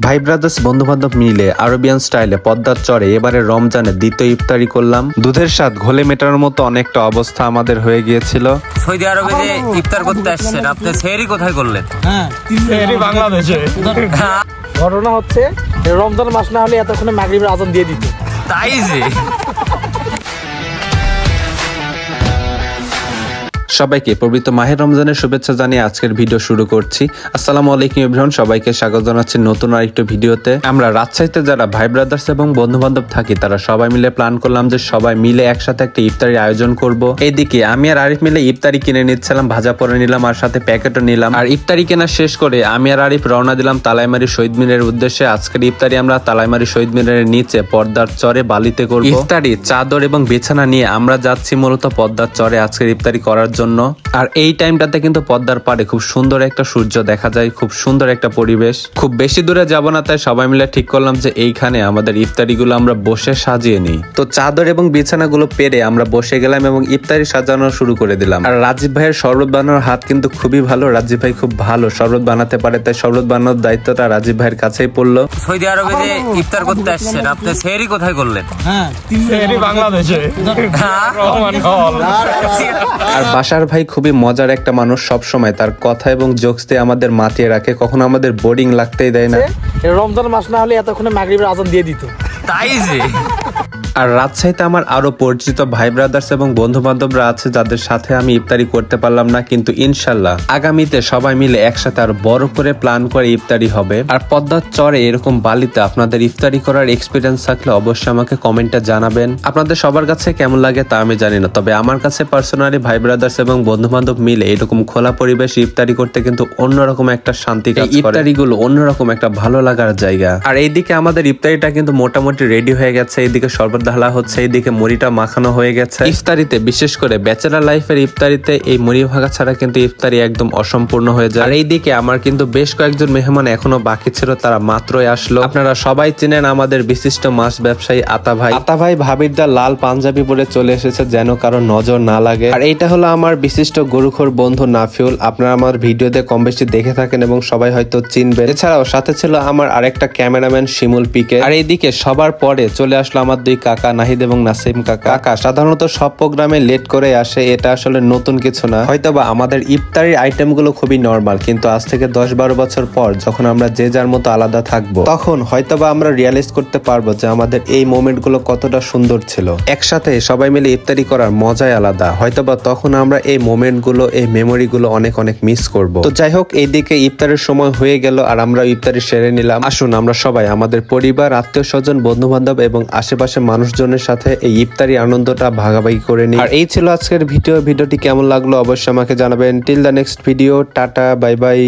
ভাই ব্রাদার্স বন্ধু বান্ধব মিলে আরবিয়ান স্টাইলে পদ্মার চরে এবারে রমজানে দ্বিতীয় ইফতারি করলাম। দুধের স্বাদ ঘোলে মেটানোর মতো অনেকটা অবস্থা আমাদের হয়ে গিয়েছিল। সৌদি আরবে যে ইফতার করতে আসছেন, আপনি সেহরি কোথায় করলেন? সেহরি বাংলাদেশে। ঘটনা হচ্ছে রমজান মাস না হলে এতক্ষণে মাগরিবের আজান দিয়ে দিত। তাই যে সবাইকে পবিত্র মাহে রমজানের শুভেচ্ছা জানিয়ে আজকের ভিডিও শুরু করছি। আসসালামু আলাইকুম এভরিওয়ান, সবাইকে স্বাগত জানাচ্ছি নতুন আরেকটা ভিডিওতে। আমরা রাজশাহীতে যারা ভাই ব্রাদার্স এবং বন্ধু বান্ধব থাকি তারা সবাই মিলে প্ল্যান করলাম যে সবাই মিলে একসাথে একটা ইফতারি আয়োজন করব। এইদিকে আমি আর আরিফ মিলে ইফতারি কিনে নিচ্ছিলাম, ভাজা পরে নিলাম আর সাথে প্যাকেটও নিলাম। আর ইফতারি কেনা শেষ করে আমি আর আরিফ রওনা দিলাম তালাইমারি শহীদ মিনারের উদ্দেশ্যে। আজকের ইফতারি আমরা তালাইমারি শহীদ মিনারের নিচে পদ্মার চরে বালিতে করব। ইফতারি চাদর এবং বিছানা নিয়ে আমরা যাচ্ছি মূলত পদ্মার চরে আজকের ইফতারি করার জন্য। আর এই টাইমটাতে কিন্তু পদ্মার পাড়ে খুব সুন্দর একটা সূর্য দেখা যায়, খুব সুন্দর একটা পরিবেশ। খুব বেশি দূরে যাব না, তাই সবাই মিলে ঠিক করলাম যে এইখানে আমাদের ইফতারিগুলো আমরা বসে সাজিয়ে নিই। তো চাদর এবং বিছানাগুলো পেরে আমরা বসে গেলাম এবং ইফতারি সাজানো শুরু করে দিলাম। আর রাজীব ভাইয়ের শরবত বানানোর হাত কিন্তু খুবই ভালো, রাজীব ভাই খুব ভালো শরবত বানাতে পারে, তাই শরবত বানানোর দায়িত্বটা রাজীব ভাইয়ের কাছেই পড়লো। সৌদি আরবে যে ইফতার করতে আসছেন, আপনি সেহরি কোথায় করলেন? সেহরি বাংলাদেশে। আর বাসার ভাই খুবই মজার একটা মানুষ, সব সময় তার কথা এবং জোকস দিয়ে আমাদের মাতিয়ে রাখে, কখনো আমাদের বোরিং লাগতেই দেয় না। রমজান মাস না হলে এতক্ষণে মাগরিবের আজান দিয়ে দিত। তাই যে আর রাজশাহীতে আমার আরো পরিচিত ভাই ব্রাদার্স এবং বন্ধু বান্ধবরা আছে যাদের সাথে আমি ইফতারি করতে পারলাম না, কিন্তু ইনশাল্লাহ আগামীতে সবাই মিলে একসাথে আর বড় করে প্ল্যান করে ইফতারি হবে। আর পদ্মার চরে এরকম বালিতে আপনাদের ইফতারি করার এক্সপিরিয়েন্স থাকলে অবশ্যই আমাকে কমেন্টে জানাবেন। আপনাদের সবার কাছে কেমন লাগে তা আমি জানি না, তবে আমার কাছে পার্সোনালি ভাই ব্রাদার্স এবং বন্ধু বান্ধব মিলে এরকম খোলা পরিবেশ ইফতারি করতে কিন্তু অন্যরকম একটা শান্তি কাজ করে। ইফতারিগুলো অন্যরকম একটা ভালো লাগার জায়গা। আর এইদিকে আমাদের ইফতারিটা কিন্তু মোটামুটি রেডি হয়ে গেছে। এইদিকে শরবত ঢালা হচ্ছে, এইদিকে মুড়িটা মাখানো হয়ে গেছে। ইফতারিতে বিশেষ করে ব্যাচেলার লাইফের ইফতারিতে এই মুড়ি ভাগা ছাড়া কিন্তু ইফতারি একদম অসম্পূর্ণ হয়ে যায়। আর এইদিকে আমার কিন্তু বেশ কয়েকজন মেহমান এখনো বাকি ছিল, তারা মাত্রই আসলো। আপনারা সবাই চিনেন আমাদের বিশিষ্ট মাছ ব্যবসায়ী আতা ভাই। আতা ভাই ভাবির দা লাল পাঞ্জাবি পরে চলে এসেছে যেন কারো নজর না লাগে। আর এইটা হলো আমার বিশিষ্ট গরুখোর বন্ধু নাফিউল, আপনারা আমার ভিডিওতে কম বেশি দেখে থাকেন এবং সবাই হয়তো চিনবেন। এছাড়াও সাথে ছিল আমার আরেকটা ক্যামেরাম্যান শিমুল পিকে। আর এইদিকে সবার পরে চলে আসলো আমার দুই কাকা নাহিদ এবং নাসিম কাকা। সাধারণত সব প্রোগ্রামে লেট করে আসে, এটা আসলে নতুন কিছু না। হয়তোবা আমাদের ইফতারির আইটেম গুলো খুবই নরমাল, কিন্তু আজ থেকে 10-12 বছর পর যখন আমরা যে যার মতো আলাদা থাকবো, তখন হয়তোবা আমরা রিয়ালাইজ করতে পারবো যে আমাদের এই মোমেন্ট গুলো কতটা সুন্দর ছিল। একসাথে সবাই মিলে ইফতারি করার মজাই আলাদা। হয়তোবা তখন আমরা এই মোমেন্ট গুলো, এই মেমোরি গুলো অনেক অনেক মিস করবো। তো যাই হোক, এইদিকে ইফতারের সময় হয়ে গেল আর আমরা ইফতারি সেরে নিলাম। আসুন আমরা সবাই আমাদের পরিবার, আত্মীয় স্বজন, বন্ধু বান্ধব এবং আশেপাশে মানুষজনের সাথে এই ইফতারি আনন্দটা ভাগাভাগি করে নিই। আর এই ছিল আজকের ভিডিওটি কেমন লাগলো অবশ্যই আমাকে জানাবেন। Till the next video, tata, bye bye.